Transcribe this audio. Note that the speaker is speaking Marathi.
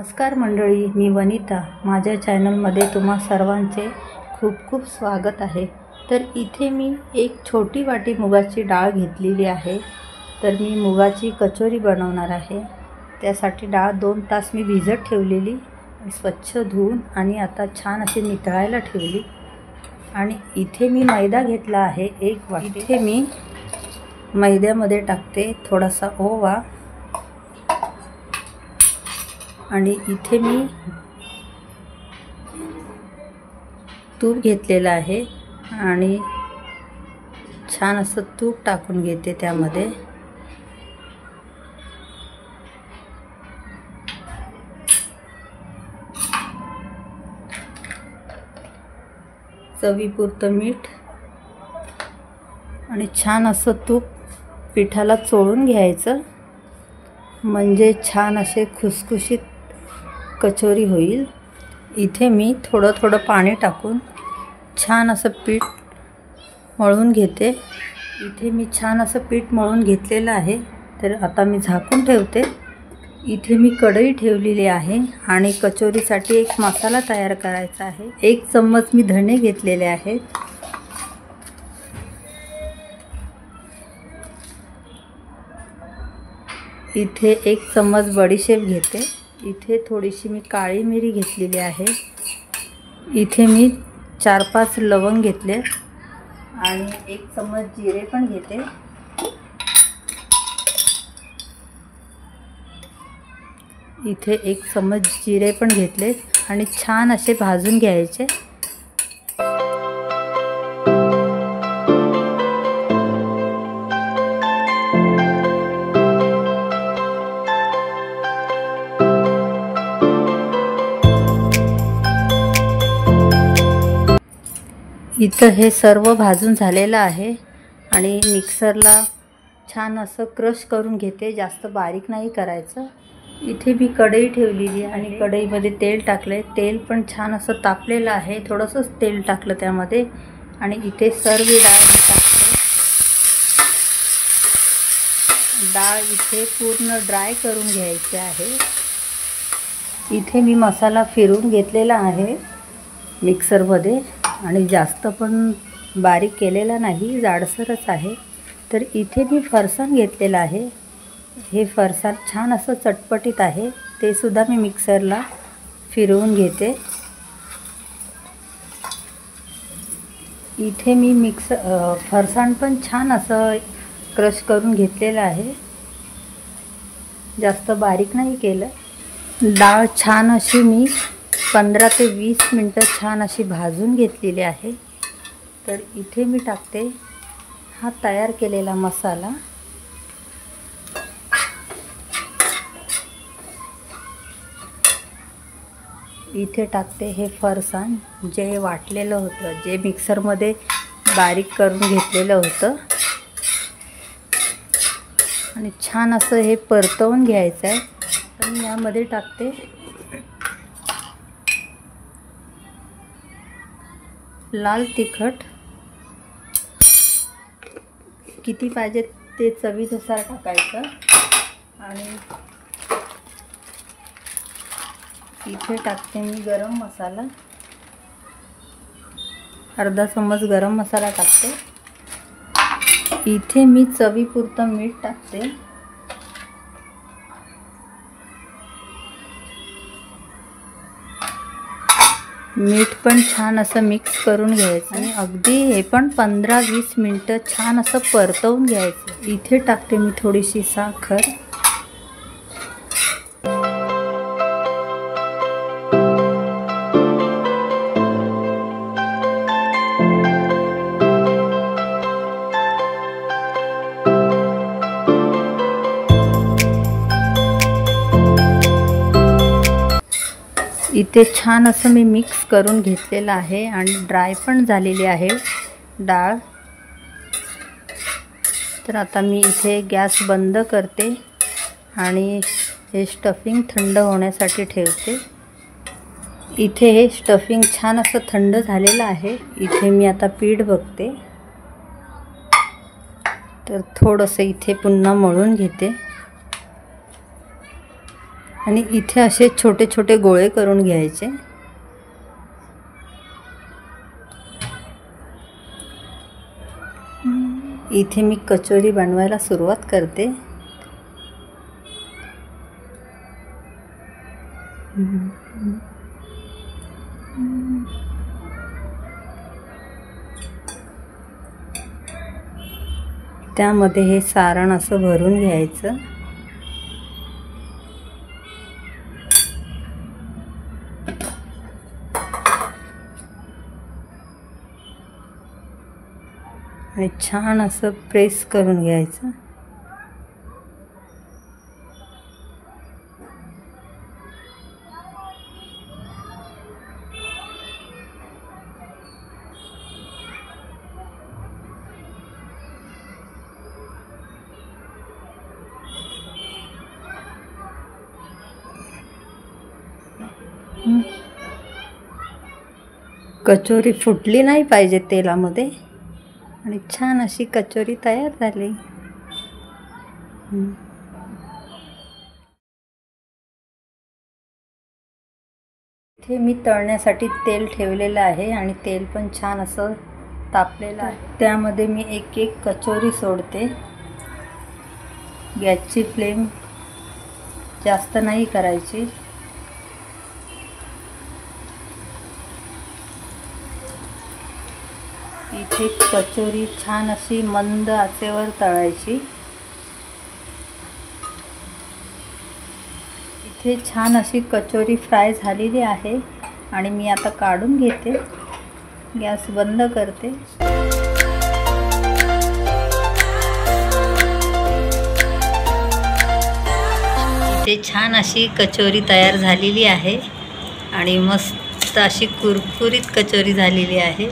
नमस्कार मंडळी, मी वनिता. माझ्या चॅनलमध्ये तुम्हा सर्वांचे खूप खूप स्वागत आहे. तर इथे मी एक छोटी वाटी मुगाची डाळ घेतलेली आहे. तर मी मुगाची कचोरी बनवणार आहे. त्यासाठी डाळ 2 तास मी भिजत ठेवलेली, स्वच्छ धुवून आणि आता छान अशी नितळायला ठेवली. आणि इथे मी मैदा घेतला आहे 1 वाटी. इथे मी मैद्यामध्ये टाकते थोडासा ओवा आणि इथे मी तूप घेतलेलं आहे आणि छान असं तूप टाकून घेते त्यामध्ये. चवीपुरतं मीठ आणि छान असं तूप पिठाला चोळून घ्यायचं, म्हणजे छान असे खुसखुशीत कचोरी होईल. इथे मी थोडं थोडं पाणी टाकून छान असं पीठ मळून घेते. इथे मी छान असं पीठ मळून घेतलेलं आहे. तर आता मी झाकून ठेवते. इथे मी कढई ठेवलेली आहे आणि कचोरीसाठी एक मसाला तयार करायचा आहे. 1 चम्मच मी धणे घेतलेले आहेत. इथे 1 चम्मच बडीशेप घेते. इथे थोडीशी मी काळी मिरी घेतलेली आहे. इथे मी 4-5 लवंग घेतले आणि 1 चम्मच जिरे पण घेते. इथे 1 चम्मच जिरे पण घेतले आणि छान असे भाजून घ्यायचे. इथं हे सर्व भाजून झालेलं आहे आणि मिक्सरला छान असं क्रश करून घेते. जास्त बारीक नाही करायचं. इथे मी कढई ठेवलेली आणि कढईमध्ये तेल टाकले. तेल पण छान असं तापलेलं आहे. थोडंसंच तेल टाकलं त्यामध्ये आणि इथे सर्व डाळ मी टाकते. डाळ इथे पूर्ण ड्राय करून घ्यायची आहे. इथे मी मसाला फिरवून घेतलेला आहे मिक्सरमध्ये आणि जास्त पण बारीक केलेला नाही, जाडसरच आहे. तर इथे मी फरसाण घेतलेलं आहे. हे फरसाण छान असं चटपटीत आहे. ते सुद्धा मी मिक्सरला फिरवून घेते. इथे मी फरसाण पण छान असं क्रश करून घेतलेलं आहे. जास्त बारीक नाही केलं. डाळ छान अशी मी 15 ते 20 मिनटं छान अशी भाजून घेतलेली आहे. तर इथे मी टाकते हा तयार केलेला मसाला. इथे टाकते हे फरसाण जे वाटलेलं होतं, जे मिक्सरमध्ये बारीक करून घेतलेलं होतं आणि छान असं हे परतवून घ्यायचं आहे. तर यामध्ये टाकते लाल तिखट. किती पाहिजे ते चवीनुसार टाकायचं. आणि इथे टाकते मी गरम मसाला. अर्धा चम्मच गरम मसाला टाकते. इथे मी चवीपुरतं मीठ टाकते. मीठ पण छान असं मिक्स करून घ्यायचं आणि अगदी हे पण 15-20 मिनटं छान असं परतवून घ्यायचं. इथे टाकते मी थोडीशी साखर. इथे छान असं मी मिक्स करून घेतलेलं आहे आणि ड्राय पण झालेली आहे डाळ. तर आता मी इथे गॅस बंद करते आणि हे स्टफिंग थंड होण्यासाठी ठेवते. इथे हे स्टफिंग छान असं थंड झालेलं आहे. इथे मी आता पीठ बघते. तर थोडंसं इथे पुन्हा मळून घेते. आणि इथे असे छोटे छोटे गोळे करून घ्यायचे. इथे मी कचोरी बनवायला सुरुवात करते. त्यामध्ये हे सारण असं भरून घ्यायचं. आणि छान असं प्रेस करून घ्यायचं. कचोरी फुटली नाही पाहिजे तेलामध्ये. आणि छान अशी कचोरी तयार झाली. इथे मी तळण्यासाठी तेल ठेवलेलं आहे आणि तेल पण छान असं तापलेलं आहे. त्यामध्ये मी एक एक कचोरी सोडते. गॅसची फ्लेम जास्त नाही करायची. इथे कचोरी छान अशी मंद आचेवर तळायची. इथे छान अशी कचोरी फ्राय झालेली आहे आणि मी आता काढून घेते. गॅस बंद करते. इथे छान अशी कचोरी तयार झालेली आहे आणि मस्त अशी कुरकुरीत कचोरी झालेली आहे.